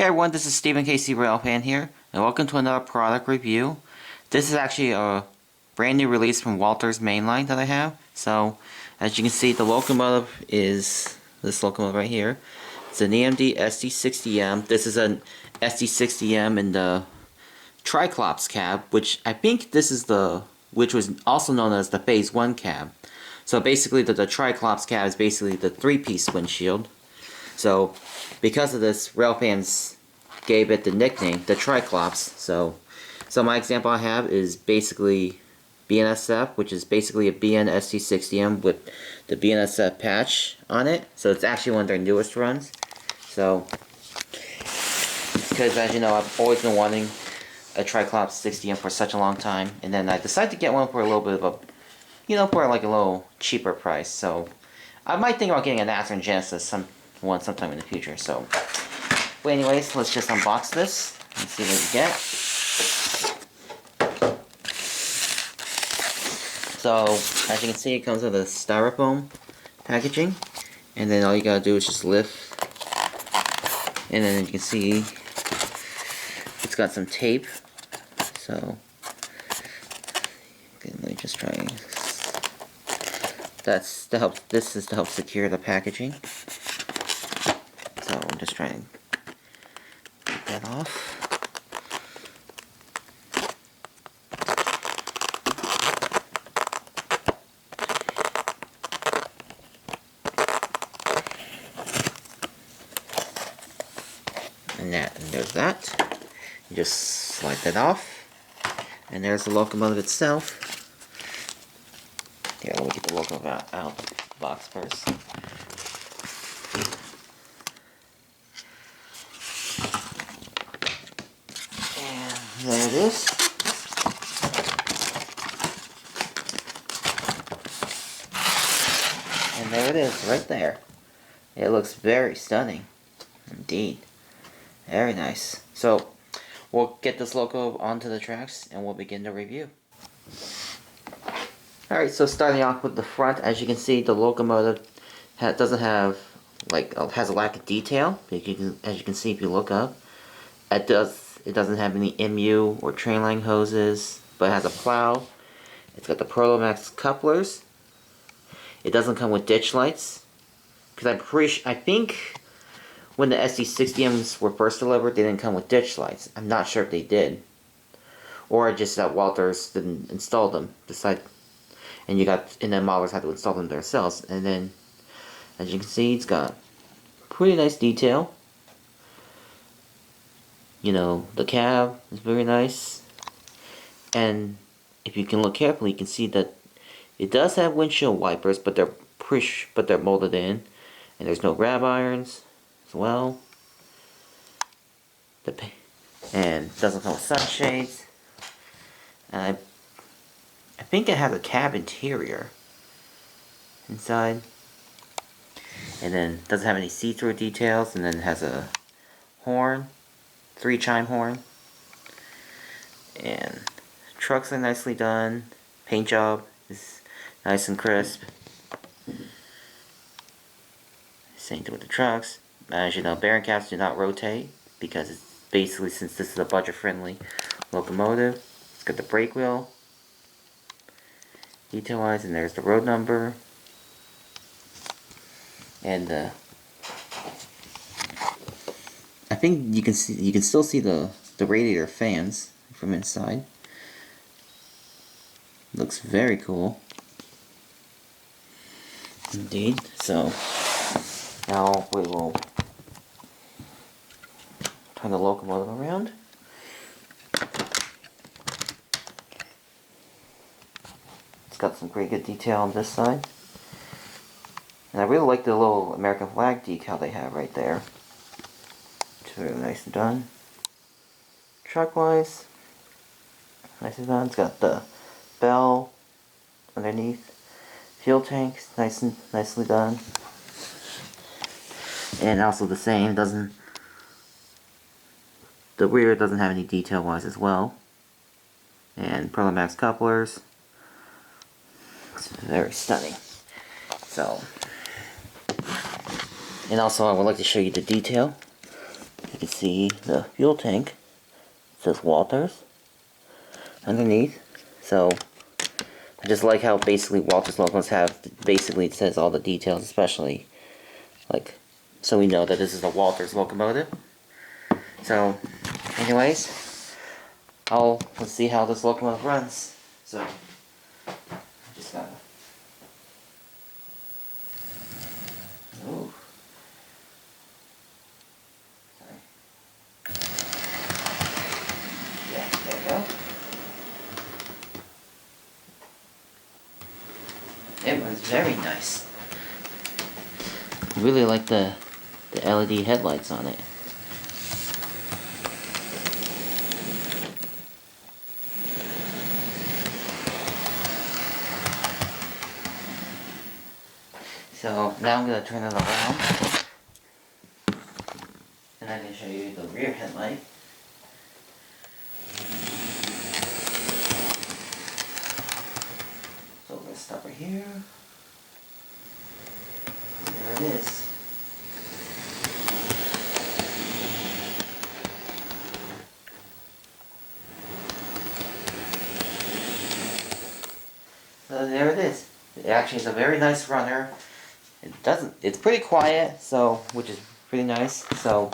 Hey everyone, this is Stephen KC Railfan here, and welcome to another product review. This is actually a brand new release from Walthers Mainline that I have. So, as you can see, the locomotive is this locomotive right here. It's an EMD SD60M. This is an SD60M in the Triclops cab, which I think this is which was also known as the Phase 1 cab. So basically the Triclops cab is basically the three-piece windshield. So, because of this, Railfans gave it the nickname, the Triclops. So my example I have is basically BNSF, which is basically a BNSF with the BNSF patch on it. So it's actually one of their newest runs. So, because as you know, I've always been wanting a Triclops 60M for such a long time, and then I decided to get one for a little bit of a, for like a little cheaper price. So I might think about getting an Aston Genesis sometime in the future. So, but anyways, let's just unbox this and see what we get. So, as you can see, it comes with a styrofoam packaging, and then all you gotta do is just lift, and then you can see it's got some tape. So, okay, let me just try. This is to help secure the packaging. So I'm just trying to get that off. And there's that. You just slide that off. And there's the locomotive itself. Here, let me get the locomotive out of the box first. And there it is. And there it is, right there. It looks very stunning. Indeed. Very nice. So, we'll get this loco onto the tracks and we'll begin the review. Alright, so starting off with the front, as you can see, the locomotive doesn't have, has a lack of detail. As you can see if you look up. It doesn't have any MU or train line hoses, but it has a plow. It's got the Prolomax couplers. It doesn't come with ditch lights. Because I think when the SD60Ms were first delivered, they didn't come with ditch lights. I'm not sure if they did. Or just that Walthers didn't install them. And then modelers had to install them themselves. And then, as you can see, it's got pretty nice detail. The cab is very nice. And if you can look carefully, you can see that it does have windshield wipers, but they're molded in. And there's no grab irons as well. And it doesn't come with sunshades. And I think it has a cab interior inside. And then it doesn't have any see-through details. And then it has a horn, 3-chime horn. And trucks are nicely done. Paint job is nice and crisp. Same thing with the trucks. As you know, bearing caps do not rotate because it's basically, since this is a budget-friendly locomotive. It's got the brake wheel, detail-wise, and there's the road number. And I think you can still see the radiator fans from inside. Looks very cool. Indeed. So now we will turn the locomotive around. It's got some pretty good detail on this side. And I really like the little American flag decal they have right there. It's really nice and done. Truck-wise, nicely done. It's got the bell underneath. Fuel tanks, nicely done. And also the same, the rear doesn't have any detail-wise as well. And Prolomax couplers. It's very stunning. So, and also I would like to show you the detail. can see the fuel tank. It says Walthers underneath. So I just like how basically Walthers logos have, basically it says all the details, especially like, so we know that this is a Walthers locomotive. So anyways, let's see how this locomotive runs. So I just gotta, ooh. Yeah, there we go. It was very nice. I really like the LED headlights on it. So now I'm going to turn it around. And I'm going to show you the rear headlight. So let's stop right here. There it is. So there it is. It actually is a very nice runner. It's pretty quiet, so, which is pretty nice. So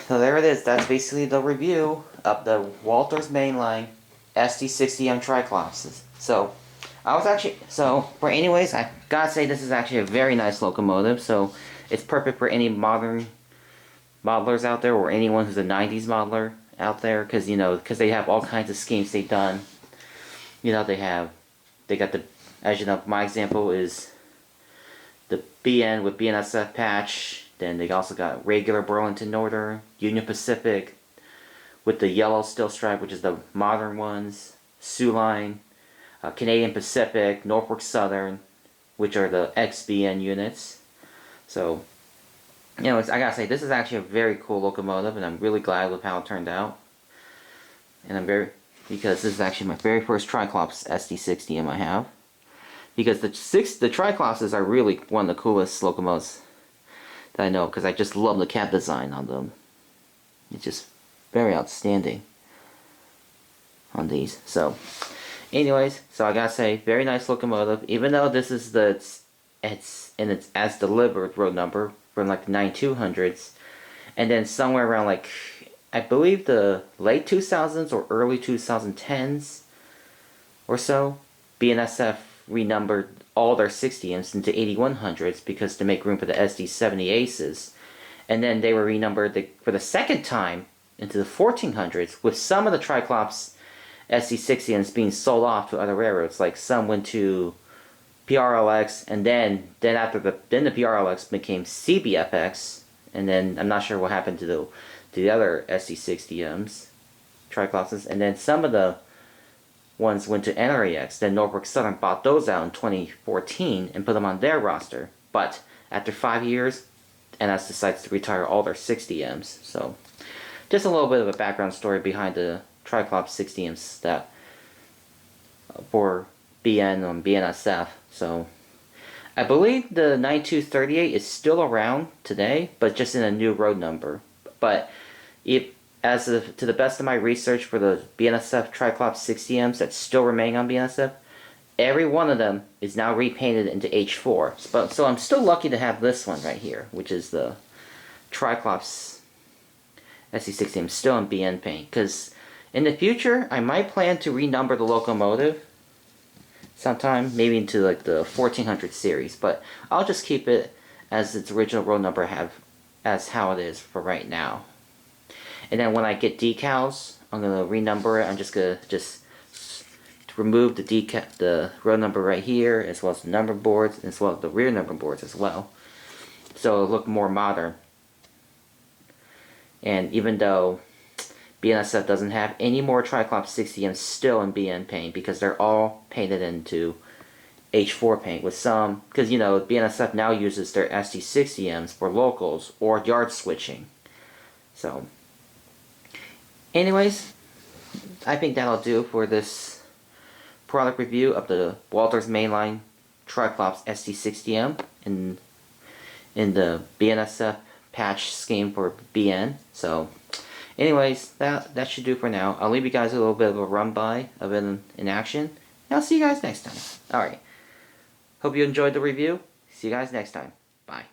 there it is. That's basically the review of the Walthers Mainline SD60M Triclops. So for anyways, I gotta say this is actually a very nice locomotive. So it's perfect for any modern modelers out there, or anyone who's a 90s modeler out there, because they have all kinds of schemes they've done. They got the, as you know, my example is the BN with BNSF patch. Then they also got regular Burlington Northern, Union Pacific with the yellow steel stripe, which is the modern ones, Sioux Line, Canadian Pacific, Norfolk Southern, which are the XBN units. So, I gotta say, this is actually a very cool locomotive, and I'm really glad with how it turned out. And because this is actually my very first Triclops SD60M I have. Because the Triclopses are really one of the coolest locomotives that I know, because I just love the cab design on them. It's just very outstanding on these. So, anyways, so I gotta say, very nice locomotive. Even though this is it's as delivered road number from like the 9200s, and then somewhere around like, I believe the late 2000s or early 2010s or so, BNSF renumbered all their 60Ms into 8100s because to make room for the SD70 Aces. And then they were renumbered for the second time into the 1400s, with some of the Triclops SD60Ms being sold off to other railroads. Like some went to PRLX, and then after the PRLX became CBFX, and then I'm not sure what happened to the other SD60Ms, Triclopses, and then some of the ones went to NREX. Then Norfolk Southern bought those out in 2014 and put them on their roster. But after 5 years, NS decides to retire all their 60Ms. So, just a little bit of a background story behind the Triclops 60Ms that for BN and BNSF. So, I believe the 9238 is still around today, but just in a new road number. But to the best of my research for the BNSF Triclops 60Ms that still remain on BNSF, every one of them is now repainted into H4. So I'm still lucky to have this one right here, which is the Triclops SD60M still in BN paint. Because in the future, I might plan to renumber the locomotive sometime, maybe into like the 1400 series. But I'll just keep it as its original road number as how it is for right now. And then when I get decals, I'm gonna renumber it. I'm just gonna remove the road number right here, as well as the number boards, as well as the rear number boards as well, so it'll look more modern. And even though BNSF doesn't have any more Triclops 60Ms still in BN paint, because they're all painted into H4 paint with some, because BNSF now uses their SD60Ms for locals or yard switching. So anyways, I think that'll do for this product review of the Walthers Mainline Triclops SD60M in the BNSF patch scheme for BN. So anyways, that should do for now. I'll leave you guys a little bit of a run by of it in action. And I'll see you guys next time. Alright. Hope you enjoyed the review. See you guys next time. Bye.